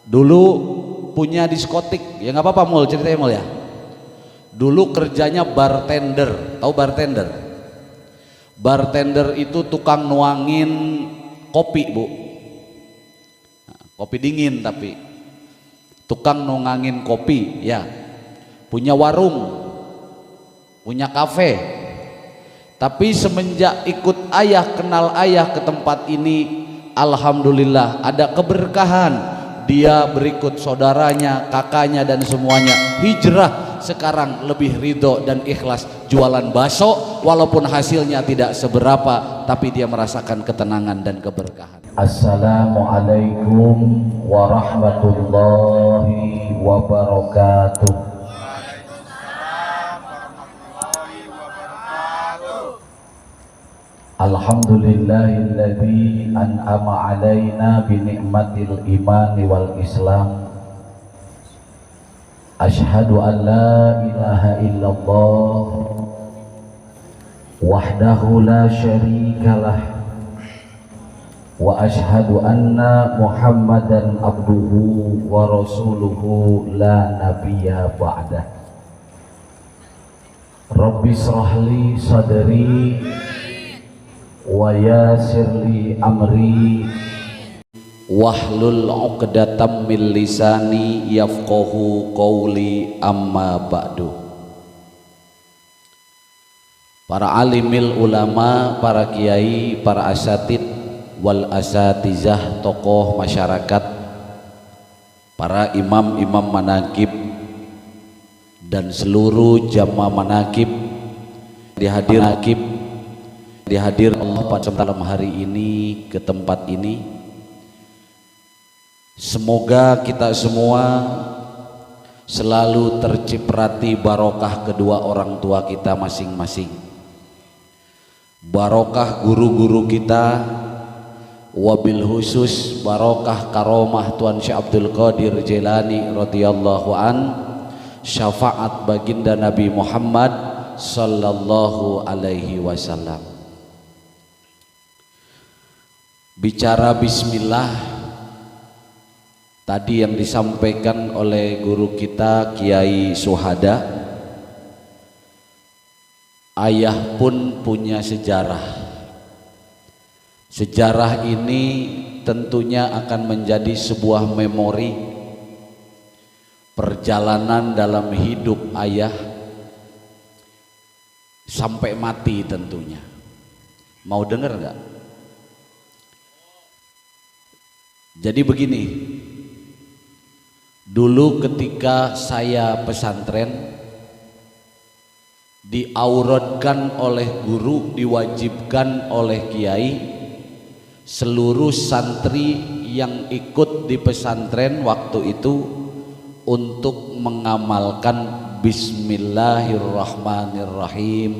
Dulu punya diskotik, ya nggak apa-apa Mul, ceritanya Mul ya. Dulu kerjanya bartender, tahu bartender? Bartender itu tukang nuangin kopi bu, kopi dingin tapi tukang nuangin kopi ya. Punya warung, punya kafe. Tapi semenjak ikut ayah, kenal ayah ke tempat ini, alhamdulillah ada keberkahan. Dia berikut saudaranya, kakaknya dan semuanya hijrah, sekarang lebih ridho dan ikhlas jualan bakso walaupun hasilnya tidak seberapa, tapi dia merasakan ketenangan dan keberkahan. Assalamualaikum warahmatullahi wabarakatuh. Alhamdulillahilladzi an'ama alaina bi ni'matil iman wal islam. Asyhadu an la ilaha illallah wahdahu la syarikalah wa asyhadu anna Muhammadan abduhu wa rasuluhu la nabiyya ba'dah. Rabbi shrahli sadri wa yassirli amri wahlul 'uqdatam min lisani yafqahu qawli, amma ba'du. Para alimil ulama, para kiai, para asatid wal asatizah, tokoh masyarakat, para imam-imam manaqib dan seluruh jamaah manaqib dihadir Allah pada malam hari ini ke tempat ini. Semoga kita semua selalu terciprati barokah kedua orang tua kita masing-masing, barokah guru-guru kita, wabil khusus barokah karomah Tuan Syekh Abdul Qadir Jailani radhiyallahu an, syafaat baginda Nabi Muhammad sallallahu alaihi wasallam. Bicara bismillah tadi yang disampaikan oleh guru kita Kiai Suhada, ayah pun punya sejarah. Sejarah ini tentunya akan menjadi sebuah memori perjalanan dalam hidup ayah sampai mati tentunya. Mau dengar nggak? Jadi begini, dulu ketika saya pesantren, diauradkan oleh guru, diwajibkan oleh kiai, seluruh santri yang ikut di pesantren waktu itu untuk mengamalkan Bismillahirrahmanirrahim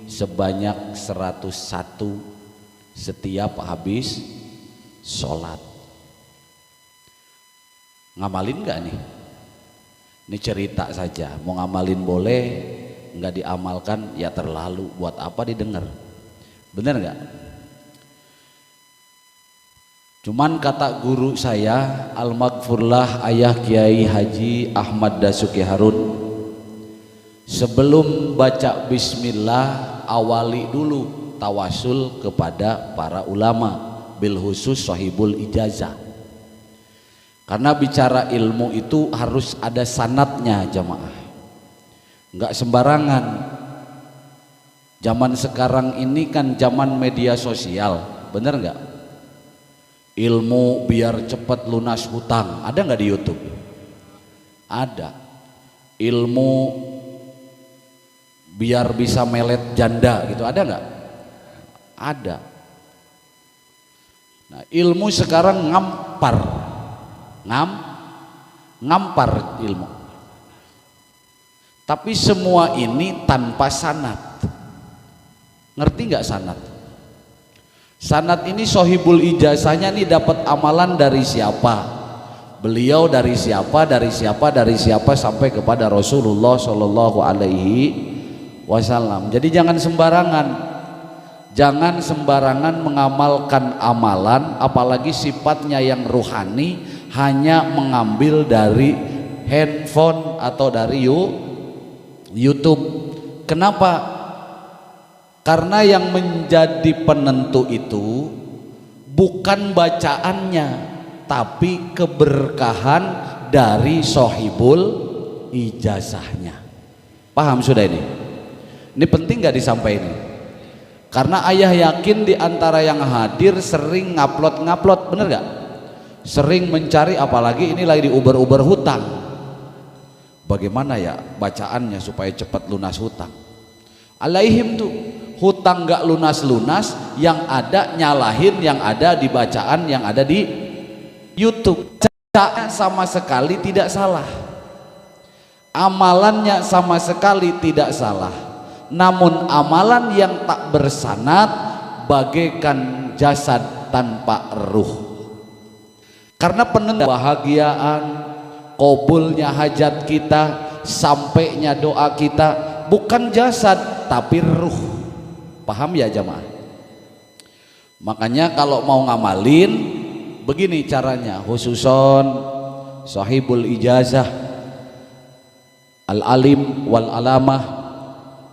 sebanyak 101 setiap habis sholat. Ngamalin gak nih? Ini cerita saja, mau ngamalin boleh, nggak diamalkan ya terlalu, buat apa didengar? Bener nggak? Cuman kata guru saya Al-Maghfurlah Ayah Kiai Haji Ahmad Dasuki Harun, sebelum baca bismillah awali dulu tawasul kepada para ulama, bil khusus sahibul ijazah. Karena bicara ilmu itu harus ada sanadnya jamaah, nggak sembarangan. Zaman sekarang ini kan zaman media sosial, bener nggak? Ilmu biar cepat lunas hutang, ada nggak di YouTube? Ada. Ilmu biar bisa melet janda gitu, ada nggak? Ada. Nah, ilmu sekarang ngampar ilmu, tapi semua ini tanpa sanad. Ngerti nggak sanad? Sanad ini sohibul ijazahnya nih dapat amalan dari siapa, beliau dari siapa, dari siapa, dari siapa sampai kepada Rasulullah Shallallahu Alaihi Wasallam. Jadi jangan sembarangan mengamalkan amalan, apalagi sifatnya yang ruhani hanya mengambil dari handphone atau dari YouTube. Kenapa? Karena yang menjadi penentu itu bukan bacaannya, tapi keberkahan dari sohibul ijazahnya. Paham sudah ini? Ini penting gak disampaikan? Karena ayah yakin di antara yang hadir sering ngupload, bener gak? Sering mencari, apalagi ini lagi di uber-uber hutang. Bagaimana ya bacaannya supaya cepat lunas hutang? Alaihim tuh hutang gak lunas-lunas, yang ada nyalahin yang ada di bacaan yang ada di YouTube. Bacaannya sama sekali tidak salah, amalannya sama sekali tidak salah, namun amalan yang tak bersanad bagaikan jasad tanpa ruh. Karena penentu kebahagiaan, kabulnya hajat kita, sampainya doa kita bukan jasad tapi ruh. Paham ya jamaah? Makanya kalau mau ngamalin begini caranya, khususon sahibul ijazah al-alim wal alamah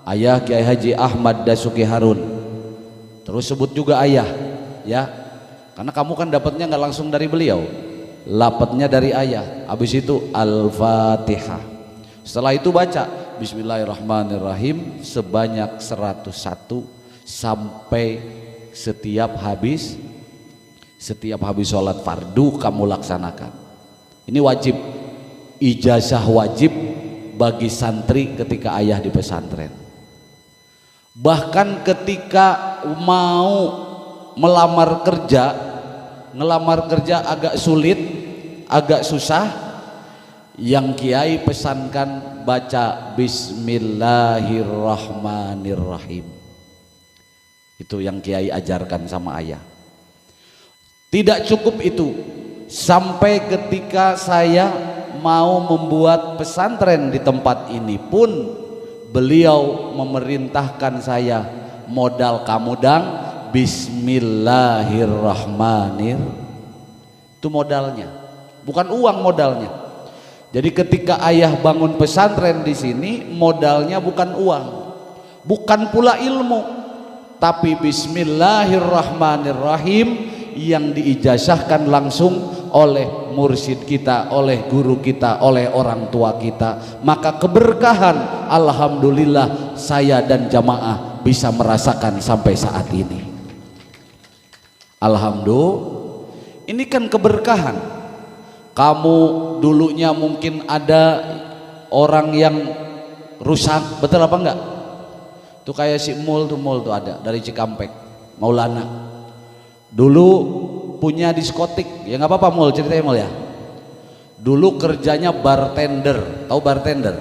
ayah Kiai Haji Ahmad Dasuki Harun, terus sebut juga ayah ya, karena kamu kan dapatnya nggak langsung dari beliau, lapatnya dari ayah. Habis itu Al-Fatihah, setelah itu baca Bismillahirrahmanirrahim sebanyak 101 sampai setiap habis sholat fardu kamu laksanakan. Ini wajib, ijazah wajib bagi santri ketika ayah di pesantren. Bahkan ketika mau ngelamar kerja agak sulit, agak susah, yang kiai pesankan baca Bismillahirrahmanirrahim. Itu yang kiai ajarkan sama ayah. Tidak cukup itu, sampai ketika saya mau membuat pesantren di tempat ini pun beliau memerintahkan saya, modal kamu dang Bismillahirrahmanirrahim. Itu modalnya, bukan uang modalnya. Jadi ketika ayah bangun pesantren di sini, modalnya bukan uang, bukan pula ilmu, tapi Bismillahirrahmanirrahim yang diijazahkan langsung oleh mursyid kita, oleh guru kita, oleh orang tua kita. Maka keberkahan, alhamdulillah saya dan jamaah bisa merasakan sampai saat ini. Alhamdulillah, ini kan keberkahan. Kamu dulunya mungkin ada orang yang rusak, betul apa enggak? Tuh kayak si Mul tuh ada dari Cikampek, Maulana. Dulu punya diskotik, ya nggak apa-apa Mul, ceritanya Mul ya. Dulu kerjanya bartender, tahu bartender?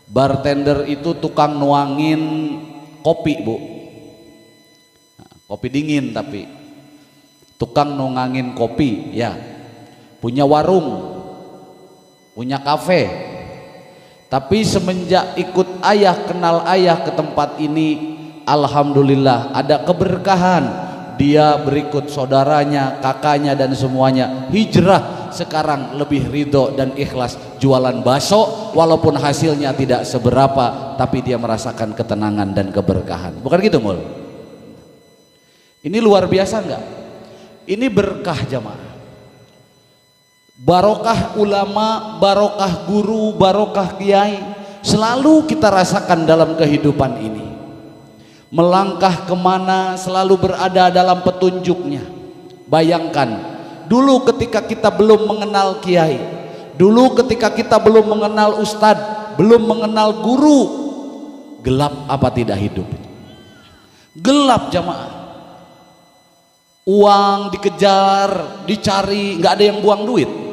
Bartender itu tukang nuangin kopi bu, nah, kopi dingin tapi tukang nuangin kopi ya. Punya warung, punya kafe. Tapi semenjak ikut ayah, kenal ayah ke tempat ini, alhamdulillah ada keberkahan. Dia berikut saudaranya, kakaknya dan semuanya hijrah, sekarang lebih ridho dan ikhlas jualan bakso, walaupun hasilnya tidak seberapa, tapi dia merasakan ketenangan dan keberkahan. Bukan gitu Mul? Ini luar biasa enggak? Ini berkah jamaah. Barokah ulama, barokah guru, barokah kiai selalu kita rasakan dalam kehidupan ini. Melangkah kemana selalu berada dalam petunjuknya. Bayangkan dulu ketika kita belum mengenal kiai, dulu ketika kita belum mengenal ustadz, belum mengenal guru, gelap apa tidak hidup? Gelap jamaah. Uang dikejar, dicari, nggak ada yang buang duit.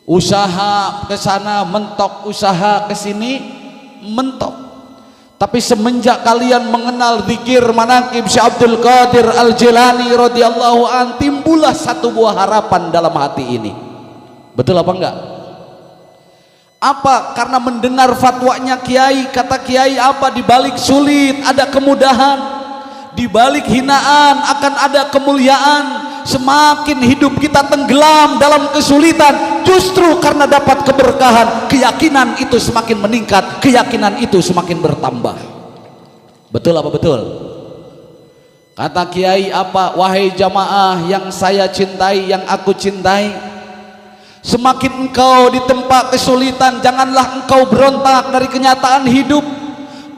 Usaha ke sana mentok, usaha ke sini mentok. Tapi semenjak kalian mengenal zikir manaqib Syekh Abdul Qadir Al-Jilani radhiyallahu an, timbullah satu buah harapan dalam hati ini. Betul apa enggak? Apa? Karena mendengar fatwanya kiai, kata kiai apa? Di balik sulit ada kemudahan, di balik hinaan akan ada kemuliaan, semakin hidup kita tenggelam dalam kesulitan, justru karena dapat keberkahan, keyakinan itu semakin meningkat, keyakinan itu semakin bertambah. Betul apa betul? Kata Kiai apa? Wahai jamaah yang saya cintai, yang aku cintai, semakin engkau ditempa kesulitan, janganlah engkau berontak dari kenyataan hidup,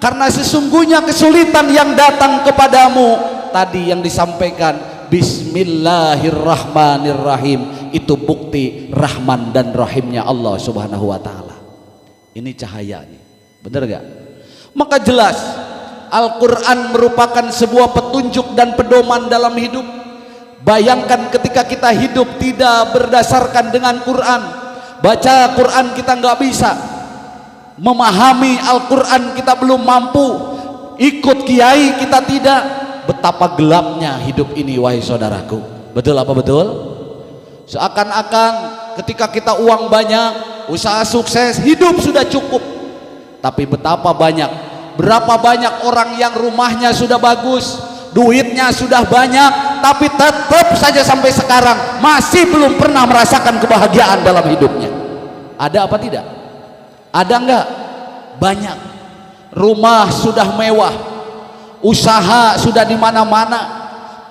karena sesungguhnya kesulitan yang datang kepadamu tadi yang disampaikan Bismillahirrahmanirrahim, itu bukti Rahman dan Rahimnya Allah Subhanahu wa ta'ala. Ini cahayanya, benar gak? Maka jelas Al-Quran merupakan sebuah petunjuk dan pedoman dalam hidup. Bayangkan ketika kita hidup tidak berdasarkan dengan Quran, baca Quran kita nggak bisa, memahami Al-Quran kita belum mampu, ikut kiai kita tidak, betapa gelapnya hidup ini wahai saudaraku. Betul apa betul? Seakan-akan ketika kita uang banyak, usaha sukses, hidup sudah cukup. Tapi betapa berapa banyak orang yang rumahnya sudah bagus, duitnya sudah banyak, tapi tetap saja sampai sekarang masih belum pernah merasakan kebahagiaan dalam hidupnya. Ada apa tidak? Ada enggak? Banyak. Rumah sudah mewah, usaha sudah di mana-mana,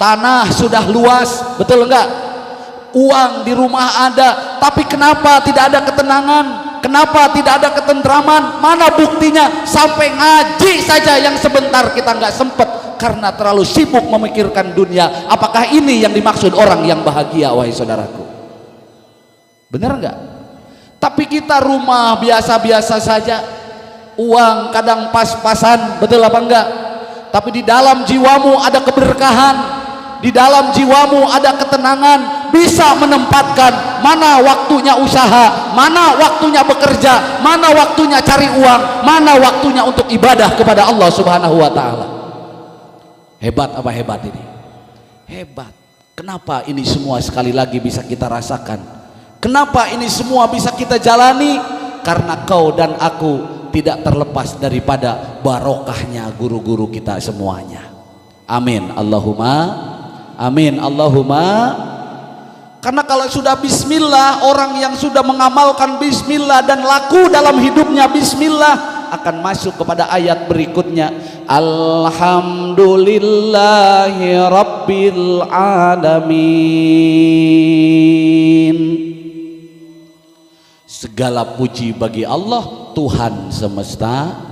tanah sudah luas, betul enggak? Uang di rumah ada, tapi kenapa tidak ada ketenangan? Kenapa tidak ada ketentraman? Mana buktinya? Sampai ngaji saja yang sebentar kita nggak sempet karena terlalu sibuk memikirkan dunia. Apakah ini yang dimaksud orang yang bahagia, wahai saudaraku? Benar nggak? Tapi kita rumah biasa-biasa saja, uang kadang pas-pasan, betul apa enggak? Tapi di dalam jiwamu ada keberkahan, di dalam jiwamu ada ketenangan, bisa menempatkan mana waktunya usaha, mana waktunya bekerja, mana waktunya cari uang, mana waktunya untuk ibadah kepada Allah Subhanahu wa ta'ala. Hebat apa hebat ini? Hebat. Kenapa ini semua sekali lagi bisa kita rasakan? Kenapa ini semua bisa kita jalani? Karena kau dan aku tidak terlepas daripada barokahnya guru-guru kita semuanya. Amin Allahumma amin Allahumma. Karena kalau sudah bismillah, orang yang sudah mengamalkan bismillah dan laku dalam hidupnya bismillah, akan masuk kepada ayat berikutnya. Alhamdulillahi Rabbil Alamin. Segala puji bagi Allah, Tuhan semesta